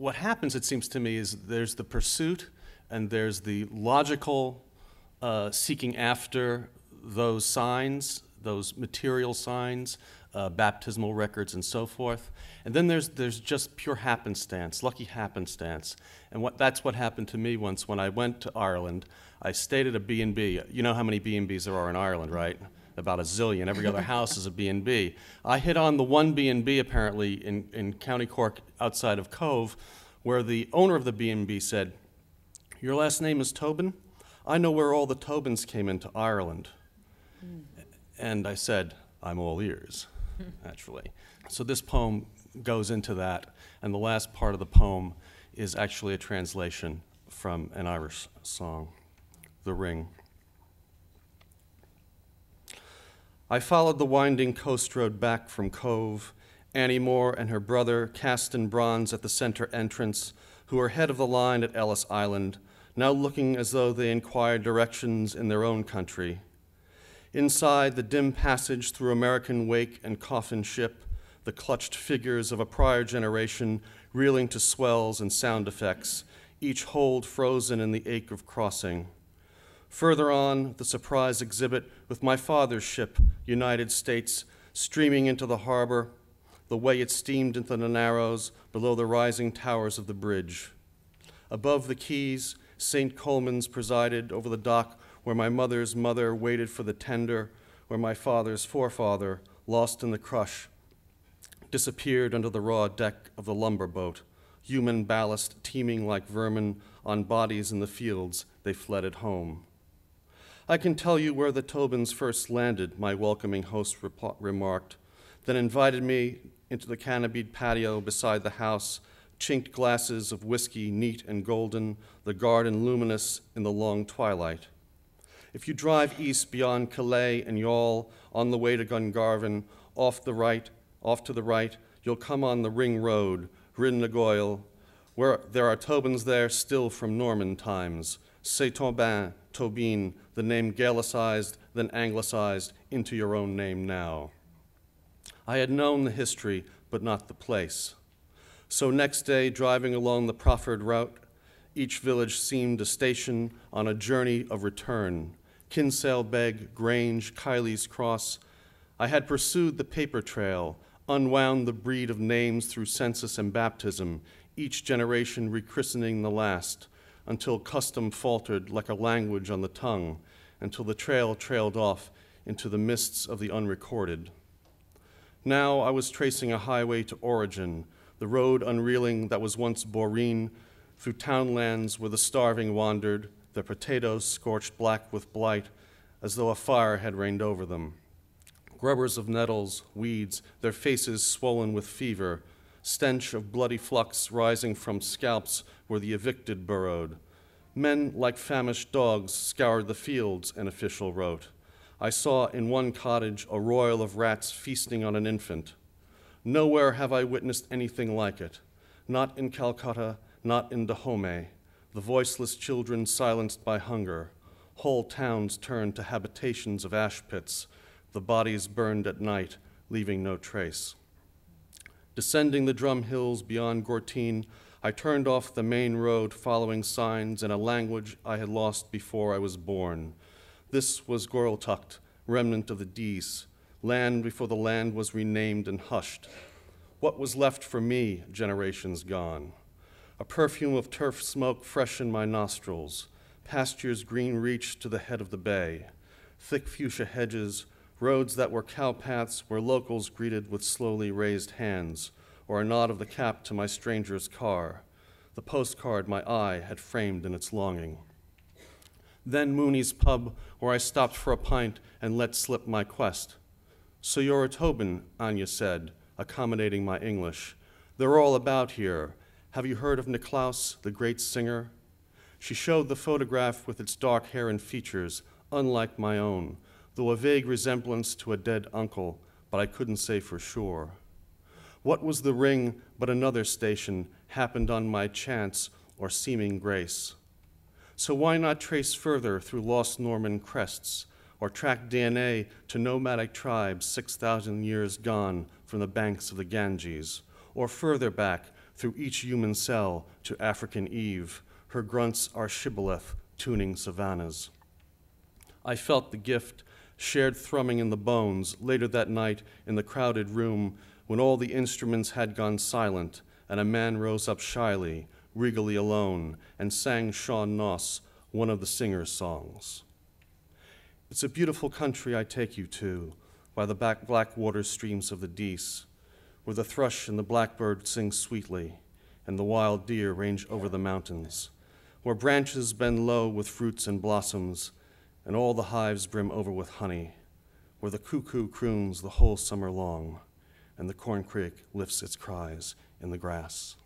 what happens, it seems to me, is there's the pursuit and there's the logical seeking after those signs, those material signs, baptismal records and so forth. And then there's just pure happenstance, lucky happenstance. And that's what happened to me once when I went to Ireland. I stayed at a B&B. You know how many B&Bs there are in Ireland, right? About a zillion. Every other house is a B&B. I hit on the one B&B apparently in County Cork outside of Cove, where the owner of the B&B said, "Your last name is Tobin? I know where all the Tobins came into Ireland." And I said, "I'm all ears," naturally. So this poem goes into that, and the last part of the poem is actually a translation from an Irish song, The Ring. I followed the winding coast road back from Cove, Annie Moore and her brother cast in bronze at the center entrance, who were head of the line at Ellis Island, now looking as though they inquired directions in their own country. Inside the dim passage through American wake and coffin ship, the clutched figures of a prior generation reeling to swells and sound effects, each hold frozen in the ache of crossing. Further on, the surprise exhibit with my father's ship, United States, streaming into the harbor, the way it steamed into the Narrows below the rising towers of the bridge. Above the quays, St. Coleman's presided over the dock where my mother's mother waited for the tender, where my father's forefather, lost in the crush, disappeared under the raw deck of the lumber boat, human ballast teeming like vermin on bodies in the fields they fled at home. "I can tell you where the Tobins first landed," my welcoming host remarked, then invited me into the canopied patio beside the house, chinked glasses of whiskey neat and golden, the garden luminous in the long twilight. "If you drive east beyond Calais and Youghal on the way to Gungarvan, off to the right, you'll come on the Ring Road, Rin na Goil, where there are Tobins there still from Norman times. C'est Tobin, Tobin, the name Gaelicized, then Anglicized into your own name now." I had known the history, but not the place. So next day, driving along the proffered route, each village seemed a station on a journey of return. Kinsale Beg, Grange, Kiley's Cross. I had pursued the paper trail, unwound the breed of names through census and baptism, each generation rechristening the last, until custom faltered like a language on the tongue, until the trail trailed off into the mists of the unrecorded. Now I was tracing a highway to origin, the road unreeling that was once Boreen, through townlands where the starving wandered, their potatoes scorched black with blight, as though a fire had rained over them. Grubbers of nettles, weeds, their faces swollen with fever, stench of bloody flux rising from scalps where the evicted burrowed. Men like famished dogs scoured the fields, an official wrote. I saw in one cottage a royal of rats feasting on an infant. Nowhere have I witnessed anything like it, not in Calcutta, not in Dahomey, the voiceless children silenced by hunger, whole towns turned to habitations of ash pits, the bodies burned at night, leaving no trace. Descending the drum hills beyond Gortine, I turned off the main road following signs in a language I had lost before I was born. This was Gorltucht, remnant of the Dees, land before the land was renamed and hushed. What was left for me, generations gone? A perfume of turf smoke fresh in my nostrils, pastures green reached to the head of the bay, thick fuchsia hedges, roads that were cow paths where locals greeted with slowly raised hands, or a nod of the cap to my stranger's car, the postcard my eye had framed in its longing. Then Mooney's pub, where I stopped for a pint and let slip my quest. "So you're a Tobin," Anya said, accommodating my English. "They're all about here. Have you heard of Nicklaus, the great singer?" She showed the photograph with its dark hair and features, unlike my own, though a vague resemblance to a dead uncle, but I couldn't say for sure. What was the Ring but another station happened on my chance or seeming grace? So why not trace further through lost Norman crests, or track DNA to nomadic tribes 6,000 years gone from the banks of the Ganges, or further back through each human cell to African Eve. Her grunts are shibboleth tuning savannas. I felt the gift, shared thrumming in the bones, later that night in the crowded room when all the instruments had gone silent and a man rose up shyly, regally alone, and sang Sean Noss, one of the singer's songs. It's a beautiful country I take you to, by the black water streams of the Dees, where the thrush and the blackbird sing sweetly, and the wild deer range over the mountains, where branches bend low with fruits and blossoms, and all the hives brim over with honey, where the cuckoo croons the whole summer long, and the corncrake lifts its cries in the grass.